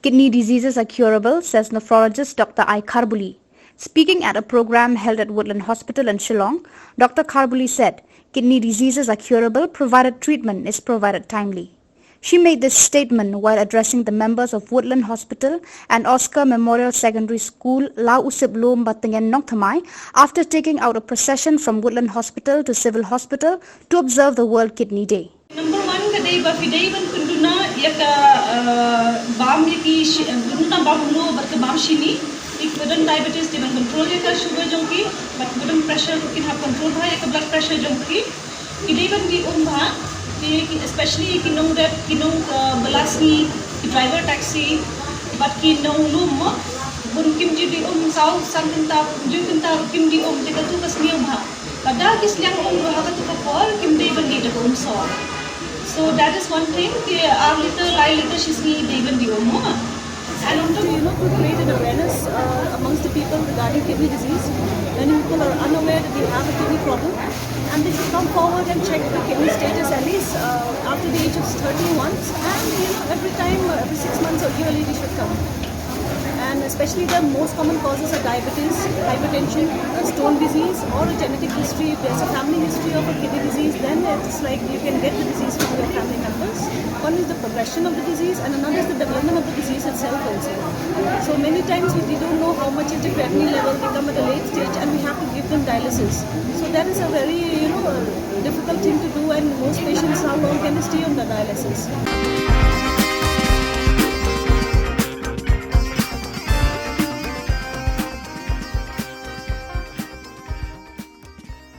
Kidney diseases are curable, says nephrologist Dr. Kharbuli. Speaking at a program held at Woodland Hospital in Shillong, Dr. Kharbuli said, kidney diseases are curable provided treatment is provided timely. She made this statement while addressing the members of Woodland Hospital and Oscar Memorial Secondary School, Lau Usip Lom Batengan Nongthamai, after taking out a procession from Woodland Hospital to Civil Hospital to observe the World Kidney Day. Number one, kadai ba fidei ban kunduna yaka bam yaki kunduna bam lo bat bam shini ik badan diabetes di ban control yaka sugar jongki bat badan pressure kin have control bha yaka blood pressure jongki kidai ban di bha especially kinong that kinong balasni driver taxi but kinong lum bun kim ji di sau santinta ju kinta kim di jika tu kasniya bha kada kisliang bha ka tu kapor kim dei ban di ta so. So that is one thing. Our little I little shisni devan diomo. And also, to create an awareness amongst the people regarding kidney disease. Many people are unaware that they have a kidney problem, and they should come forward and check the kidney status at least after the age of 30 once. And every time, every 6 months or yearly, they should come. And especially the most common causes are diabetes, hypertension, stone disease, or a genetic history. If there's a family history of a kidney disease, then it's like you can get the disease from your family members. One is the progression of the disease, and another is the development of the disease itself also. So many times we don't know how much is the creatinine level. They come at a late stage, and we have to give them dialysis. So that is a very difficult thing to do, and most patients, how long can they stay on the dialysis?